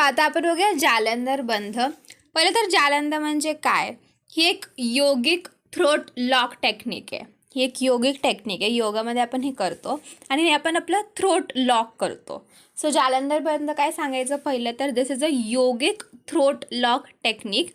आता आपण बघूया जालंधर बंध. पहिलं तर जालंधर म्हणजे काय? ही एक योगिक थ्रोट लॉक टेक्निक आहे. ही एक योगिक टेक्निक आहे. योगामध्ये आपण हे करतो आणि हे आपण आपलं थ्रोट लॉक करतो. सो जालंधर बंध काय सांगायचं पहिलं तर this is a yogic throat lock technique.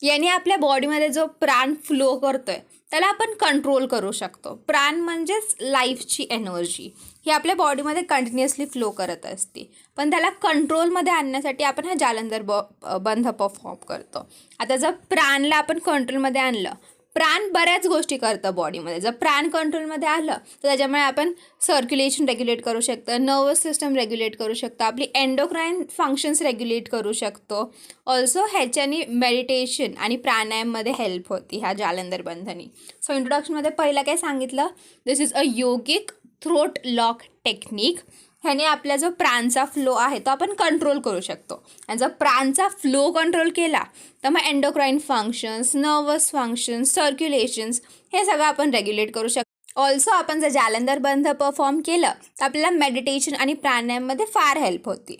याने आपल्या बॉडीमध्ये जो प्राण फ्लो करतोय त्याला आपण कंट्रोल करू शकतो. प्राण म्हणजेच लाईफची एनर्जी ही आपल्या बॉडीमध्ये कंटिन्युअसली फ्लो करत असते, पण त्याला कंट्रोलमध्ये आणण्यासाठी आपण हा जालंधर बंध परफॉर्म करतो. आता जर प्राणला आपण कंट्रोलमध्ये आणलं, प्राण बऱ्याच गोष्टी करतं बॉडीमध्ये. जर प्राण कंट्रोलमध्ये आलं तर त्याच्यामुळे आपण सर्क्युलेशन रेग्युलेट करू शकतो, नर्वस सिस्टम रेग्युलेट करू शकतो, आपली एंडोक्राईन फंक्शन्स रेग्युलेट करू शकतो. ऑल्सो ह्याच्यानी मेडिटेशन आणि प्राणायाममध्ये हेल्प होती ह्या जालंधर बंधनी. सो इंट्रोडक्शनमध्ये पहिलं काय सांगितलं, this is a yogic throat lock technique. ह्याने आपला जो प्राणचा फ्लो आहे तो आपण कंट्रोल करू शकतो. आणि जर प्राणचा फ्लो कंट्रोल केला तर मग एंडोक्राईन फंक्शन्स, नर्वस फंक्शन्स, सर्क्युलेशन्स हे सगळं आपण रेग्युलेट करू शकतो. ऑल्सो आपण जर जालंधर बंध परफॉर्म केलं तर आपल्याला मेडिटेशन आणि प्राणायाममध्ये फार हेल्प होती.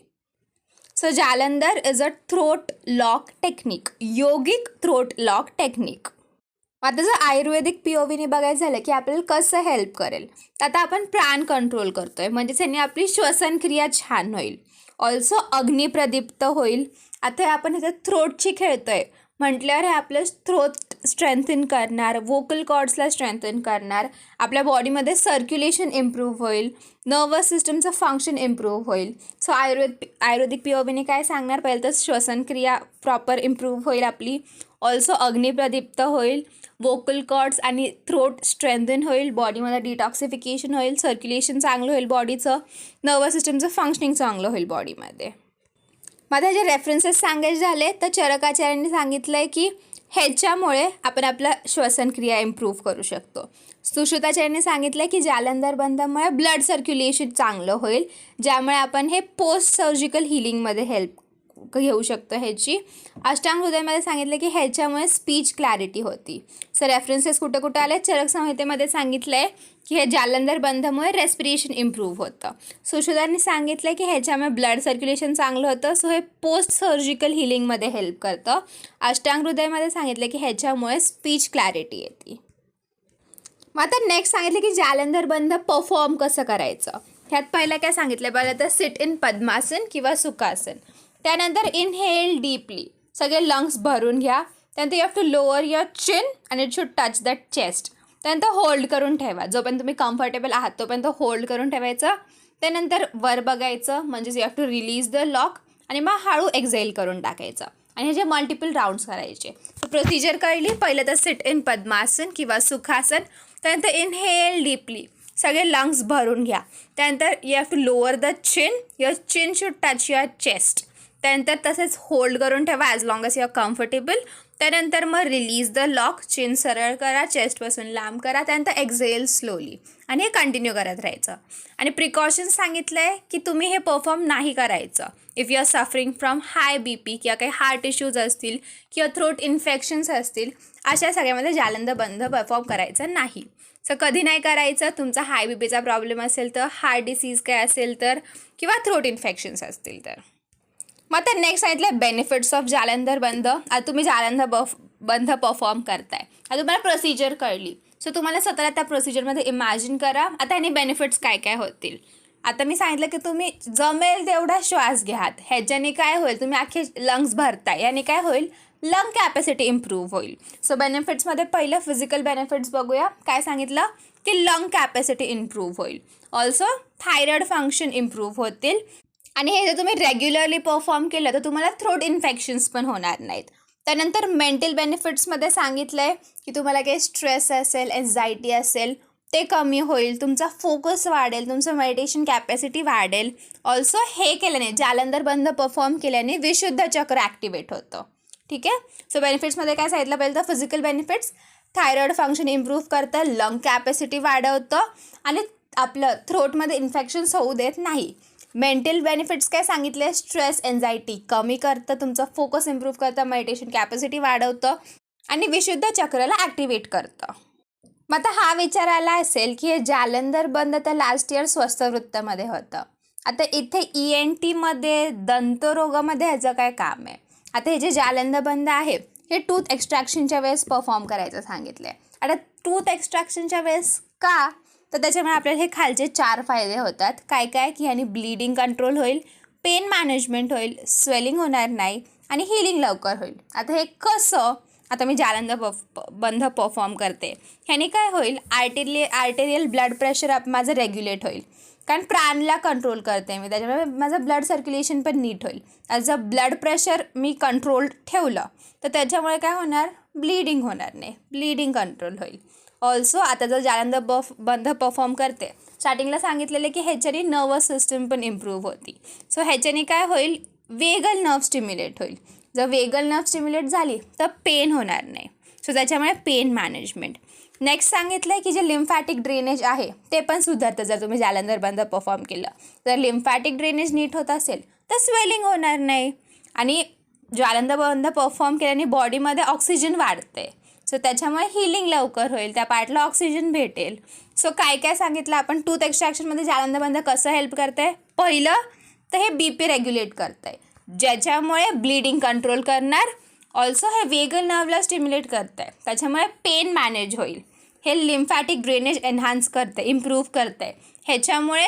So Jalandhar is a throat lock technique, yogic throat lock technique. आता जर आयुर्वेदिक POVने बघायचं झालं की आपल्याला कसं हेल्प करेल, तर आता आपण प्राण कंट्रोल करतोय म्हणजेच यांनी आपली श्वसनक्रिया छान होईल. ऑल्सो अग्निप्रदीप्त होईल. आता आपण इथे थ्रोटची खेळतोय म्हटल्यावर हे आपलं थ्रोट स्ट्रेंथन करणार, वोकल कॉर्ड्सला स्ट्रेंथन करणार, आपल्या बॉडीमध्ये सर्क्युलेशन इम्प्रूव्ह होईल, नर्वस सिस्टमचं फंक्शन इम्प्रूव्ह होईल. सो आयुर्वेदिक POVने काय सांगणार, पहिलं तर श्वसनक्रिया प्रॉपर इम्प्रूव्ह होईल आपली. ऑल्सो अग्निप्रदीप्त होईल, वोकल कॉर्ड्स आणि थ्रोट स्ट्रेंथन होईल, बॉडीमध्ये डिटॉक्सिफिकेशन होईल, सर्क्युलेशन चांगलं होईल बॉडीचं, नर्वस सिस्टमचं फंक्शनिंग चांगलं होईल बॉडीमध्ये. माझे जे रेफरन्सेस सांगायचे झाले तर चरकाचार्यांनी सांगितलं आहे की ह्याच्यामुळे आपण आपलं श्वसनक्रिया इम्प्रूव्ह करू शकतो. सुश्रुताचार्यांनी सांगितलं की जालंधर बंधामुळे ब्लड सर्क्युलेशन चांगलं होईल, ज्यामुळे आपण हे पोस्ट सर्जिकल हिलिंगमध्ये हेल्प घेऊ शकतो ह्याची. अष्टांग हृदयमध्ये सांगितलं की ह्याच्यामुळे स्पीच क्लॅरिटी होती. सर रेफरन्सेस कुठं कुठं आले, चरक संहितेमध्ये सांगितलं आहे की हे जालंधर बंधामुळे रेस्पिरेशन इम्प्रूव्ह होतं. सुश्रुतांनी सांगितलं की ह्याच्यामुळे ब्लड सर्क्युलेशन चांगलं होतं, सो हे पोस्ट सर्जिकल हिलिंगमध्ये हेल्प करतं. अष्टांग हृदयमध्ये सांगितलं की ह्याच्यामुळे स्पीच क्लॅरिटी येते. मग आता नेक्स्ट सांगितलं की जालंधर बंध परफॉर्म कसं करायचं. ह्यात पहिलं काय सांगितलं, पहिलं तर सिट इन पद्मासन किंवा सुखासन. त्यानंतर इनहेल डीपली, सगळे लंग्स भरून घ्या. त्यानंतर you have to lower your chin and it should touch that chest. त्यानंतर होल्ड करून ठेवा, जोपर्यंत तुम्ही कम्फर्टेबल आहात तोपर्यंत होल्ड करून ठेवायचं. त्यानंतर वर बघायचं, म्हणजेच you have to release the lock आणि मग हळू एक्झेल करून टाकायचं. आणि ह्याचे मल्टिपल राऊंड्स करायचे. प्रोसिजर कळली. पहिलं तर सिट इन पद्मासन किंवा सुखासन. त्यानंतर इनहेल डीपली, सगळे लंग्स भरून घ्या. त्यानंतर you have to lower the chin, your chin should touch your chest. त्यानंतर तसेच होल्ड करून ठेवा as long as you are comfortable. त्यानंतर मग रिलीज द लॉक, चिन सरळ करा, चेस्टपासून लांब करा. त्यानंतर एक्झेल स्लोली आणि हे कंटिन्यू करत राहायचं. आणि प्रिकॉशन्स सांगितलं आहे की तुम्ही हे परफॉर्म नाही करायचं if you are suffering from high BP किंवा काही हार्ट इश्यूज असतील किंवा थ्रोट इन्फेक्शन्स असतील, अशा सगळ्यामध्ये जालंधर बंध परफॉर्म करायचा नाही. सो कधी नाही करायचं, तुमचा हाय BPचा प्रॉब्लेम असेल तर, हार्ट डिसीज काय असेल तर, किंवा थ्रोट इन्फेक्शन्स असतील तर. मग आता नेक्स्ट सांगितलं बेनिफिट्स ऑफ जालंधर बंध. आता तुम्ही जालंधर बंध परफॉर्म करताय, आता तुम्हाला प्रोसिजर कळली. सो तुम्हाला स्वतःला त्या प्रोसिजरमध्ये इमॅजिन करा आता ह्याने बेनिफिट्स काय काय होतील. आता मी सांगितलं की तुम्ही जमेल तेवढा श्वास घ्यात, ह्याच्याने काय होईल, तुम्ही अख्खे लंग्स भरताय, याने काय होईल, लंग कॅपॅसिटी इम्प्रूव्ह होईल. सो बेनिफिट्समध्ये पहिलं फिजिकल बेनिफिट्स बघूया. काय सांगितलं की लंग कॅपॅसिटी इम्प्रूव्ह होईल. ऑल्सो थायरॉइड फंक्शन इम्प्रूव्ह होतील. आणि हे जर तुम्ही रेग्युलरली परफॉर्म केलं तर तुम्हाला थ्रोट इन्फेक्शन्स पण होणार नाहीत. त्यानंतर मेंटल बेनिफिट्समध्ये सांगितलं आहे की तुम्हाला काही स्ट्रेस असेल, एन्झायटी असेल, ते कमी होईल, तुमचा फोकस वाढेल, तुमचं मेडिटेशन कॅपॅसिटी वाढेल. ऑल्सो हे केल्याने, जालंधर बंध परफॉर्म केल्याने विशुद्ध चक्र ॲक्टिवेट होतं. ठीक आहे. सो बेनिफिट्समध्ये काय सांगितलं, पहिलं तर physical benefits, thyroid function improve करतं, लंग कॅपॅसिटी वाढवतं आणि आपलं थ्रोटमध्ये इन्फेक्शन्स होऊ देत नाही. मेंटल बेनिफिट्स काय सांगितले, स्ट्रेस एन्झायटी कमी करतं, तुमचा फोकस इम्प्रूव्ह करतं, मेडिटेशन कॅपॅसिटी वाढवतं आणि विशुद्ध चक्राला ॲक्टिवेट करतं. मग आता हा विचार आला असेल की हे जालंधर बंध तर लास्ट इयर स्वस्त वृत्तमध्ये होतं, आता इथे ENTमध्ये दंतरोगामध्ये ह्याचं काय काम आहे. आता हे जे जालंदबंध आहे हे टूथ एक्स्ट्रॅक्शनच्या वेळेस परफॉर्म करायचं सांगितलं आहे. आता टूथ एक्स्ट्रॅक्शनच्या वेळेस का, तर त्याच्यामुळे आपल्याला हे खालचे 4 फायदे होतात. काय काय की ह्यानी ब्लिडिंग कंट्रोल होईल, पेन मॅनेजमेंट होईल, स्वेलिंग होणार नाही आणि हिलिंग लवकर होईल. आता हे कसं, आता मी बंध परफॉर्म करते, ह्याने काय होईल, आर्टेरियल ब्लड प्रेशर माझं रेग्युलेट होईल, कारण प्राणला कंट्रोल करते मी, त्याच्यामुळे माझं ब्लड सर्क्युलेशन पण नीट होईल. जर ब्लड प्रेशर मी कंट्रोल ठेवलं तर त्याच्यामुळे काय होणार, ब्लीडिंग होणार नाही, ब्लीडिंग कंट्रोल होईल. ऑल्सो आता जर बंध परफॉर्म करते, स्टार्टिंगला सांगितलेलं की ह्याच्याने नर्वस सिस्टम पण इम्प्रूव्ह होती. सो ह्याच्याने काय होईल, वेगल नर्व स्टिम्युलेट होईल. जर वेगल नर्व स्टिम्युलेट झाली तर पेन होणार नाही. सो त्याच्यामुळे पेन मॅनेजमेंट. नेक्स्ट सांगितलं आहे की जे लिम्फॅटिक ड्रेनेज आहे ते पण सुधारतं जर तुम्ही जालंधर बंध परफॉर्म केलं. जर लिम्फॅटिक ड्रेनेज नीट होत असेल तर स्वेलिंग होणार नाही. आणि जालंधर बंध परफॉर्म केल्याने बॉडीमध्ये ऑक्सिजन वाढते. सो त्याच्यामुळे हिलिंग लवकर होईल, त्या पार्टला ऑक्सिजन भेटेल. सो काय काय सांगितलं आपण. टूथ एक्स्ट्रॅक्शनमध्ये जालंधर बंध कसं हेल्प करते. पहिलं तर हे BP रेग्युलेट करतं आहे, ज्याच्यामुळे ब्लीडिंग कंट्रोल करणार. ऑल्सो हे वेगल नर्वला स्टिम्युलेट करतं आहे, त्याच्यामुळे पेन मॅनेज होईल. हे लिम्फॅटिक ड्रेनेज एन्हान्स करते, इम्प्रूव्ह करते, ह्याच्यामुळे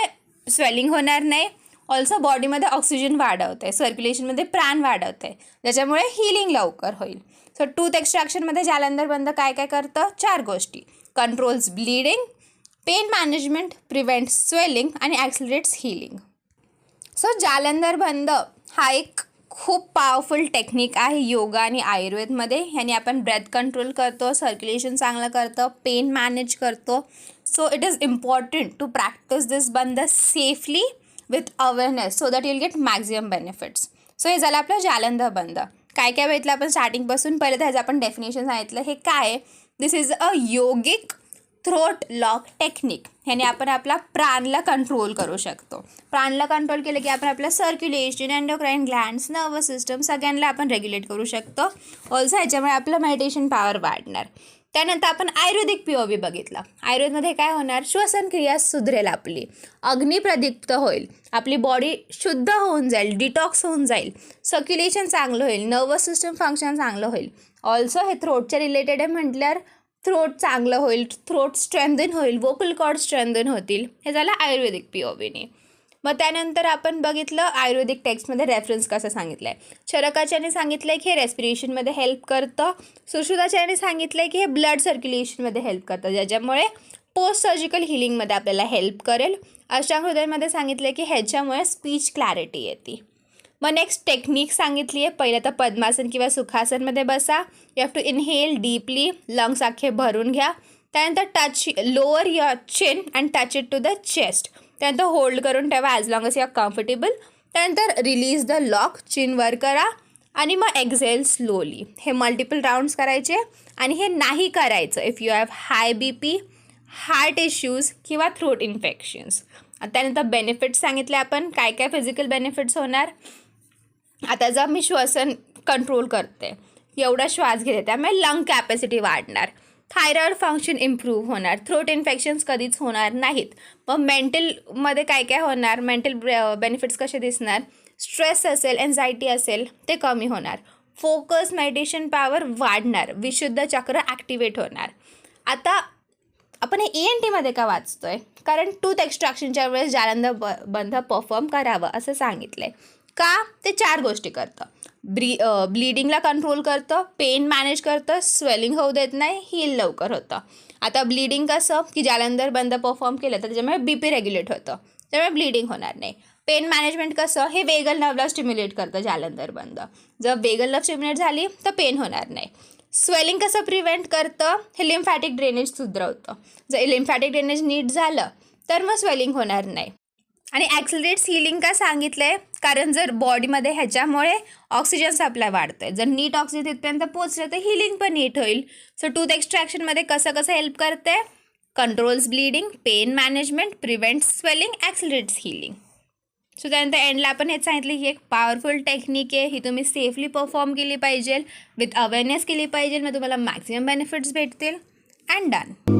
स्वेलिंग होणार नाही. ऑल्सो बॉडीमध्ये ऑक्सिजन वाढवते, सर्क्युलेशनमध्ये प्राण वाढवते, ज्याच्यामुळे हिलिंग लवकर होईल. सो टूथ एक्स्ट्रॅक्शनमध्ये जालंधर बंध काय काय करतं, 4 गोष्टी. Controls bleeding, pain management, prevent swelling आणि ॲक्सिलरेट्स हिलिंग. सो जालंधर बंध हा एक खूप पॉवरफुल टेक्निक आहे योगा आणि आयुर्वेदमध्ये. ह्याने आपण ब्रेथ कंट्रोल करतो, सर्क्युलेशन चांगलं करतं, पेन मॅनेज करतो. So it is important to practise this bandh safely with awareness so that you'll get maximum benefits. So हे झालं आपलं जालंधर बंध. काय काय बघितलं आपण स्टार्टिंगपासून. पहिलं तर ह्याचं आपण डेफिनेशन सांगितलं. हे काय आहे, this is a yogic throat lock technique. ह्याने आपण आपला प्राणला कंट्रोल करू शकतो. प्राणला कंट्रोल केलं की आपण आपलं circulation, endocrine glands, nervous system सगळ्यांना आपण रेग्युलेट करू शकतो. ऑल्सो ह्याच्यामुळे आपलं मेडिटेशन पॉवर वाढणार. त्यानंतर आपण आयुर्वेदिक POV बघितला. आयुर्वेदमध्ये काय होणार, श्वसनक्रिया सुधरेल, आपली अग्निप्रदीप्त होईल, आपली बॉडी शुद्ध होऊन जाईल, डिटॉक्स होऊन जाईल, सर्क्युलेशन चांगलं होईल, नर्वस सिस्टम फंक्शन चांगलं होईल. ऑल्सो हे थ्रोटच्या रिलेटेड आहे म्हटल्यावर थ्रोट चांगलं होईल, थ्रोट स्ट्रेंथन होईल, वोकल कॉर्ड स्ट्रेंथन होतील. हे झालं आयुर्वेदिक POVने. मग त्यानंतर आपण बघितलं आयुर्वेदिक टेक्स्टमध्ये रेफरन्स कसं सांगितलं आहे. चरकाचार्याने सांगितलं आहे की हे रेस्पिरेशनमध्ये हेल्प करतं. सुश्रुताचार्याने सांगितलं आहे की हे ब्लड सर्क्युलेशनमध्ये हेल्प करतं, ज्याच्यामुळे पोस्ट सर्जिकल हिलिंगमध्ये आपल्याला हेल्प करेल. अष्टांग हृदयमध्ये सांगितलं आहे की ह्याच्यामुळे स्पीच क्लॅरिटी येते. मग नेक्स्ट टेक्निक सांगितली आहे. पहिलं तर पद्मासन किंवा सुखासनमध्ये बसा. You have to inhale deeply, lungs अख्खे भरून घ्या. त्यानंतर touch lower your chin and touch it to the chest. त्यानंतर होल्ड करून ठेवा as long as you are comfortable. त्यानंतर रिलीज द लॉक, चिन वर करा आणि मग एक्झेल स्लोली. हे मल्टिपल राऊंड्स करायचे आणि हे नाही करायचं if you have high BP, heart issues किंवा थ्रोट इन्फेक्शन्स. त्यानंतर बेनिफिट्स सांगितले आपण, काय काय फिजिकल बेनिफिट्स होणार. आता जर मी श्वसन कंट्रोल करते, एवढा श्वास घेते, त्यामुळे लंग कॅपॅसिटी वाढणार, थायरॉइड फंक्शन इम्प्रूव्ह होणार, थ्रोट इन्फेक्शन्स कधीच होणार नाहीत. मग मेंटलमध्ये काय काय होणार, मेंटल बेनिफिट्स कसे दिसणार. स्ट्रेस असेल, एन्झायटी असेल ते कमी होणार, फोकस, मेडिटेशन पॉवर वाढणार, विशुद्ध चक्र ॲक्टिवेट होणार. आता आपण हे ENTमध्ये का वाचतोय, कारण टूथ एक्स्ट्रॅक्शनच्या वेळेस जालंधर बंध परफॉर्म करावं असं सांगितलं आहे. का, ते 4 गोष्टी करतं. ब्लीडिंगला कंट्रोल करतं, पेन मॅनेज करतं, स्वेलिंग होऊ देत नाही, हील लवकर होतं. आता ब्लीडिंग कसं की जालंधर बंध परफॉर्म केलं तर त्याच्यामुळे BP रेग्युलेट होतं, त्यामुळे ब्लीडिंग होणार नाही. पेन मॅनेजमेंट कसं, हे वेगल नर्वला स्टिम्युलेट करतं जालंधर बंध. जर वेगल नर्व स्टिम्युलेट झाली तर पेन होणार नाही. स्वेलिंग कसं प्रिव्हेंट करतं, हे लिम्फॅटिक ड्रेनेज सुधरवतं. जर लिम्फॅटिक ड्रेनेज नीट झालं तर मग स्वेलिंग होणार नाही. आणि ॲक्सिलरेट्स हिलिंग का सांगितलं आहे, कारण जर बॉडीमध्ये ह्याच्यामुळे ऑक्सिजन सप्लाय वाढतं आहे, जर नीट ऑक्सिजन तिथपर्यंत पोचलं तर हिलिंग पण नीट होईल. सो टूथ एक्स्ट्रॅक्शनमध्ये कसं हेल्प करते, controls bleeding, pain management, prevents swelling, accelerates healing. So त्यानंतर एंडला आपण हेच सांगितलं ही एक पॉवरफुल टेक्निक आहे, ही तुम्ही सेफली परफॉर्म केली पाहिजे, विथ अवेअरनेस केली पाहिजे, मग तुम्हाला मॅक्झिमम बेनिफिट्स भेटतील. And done.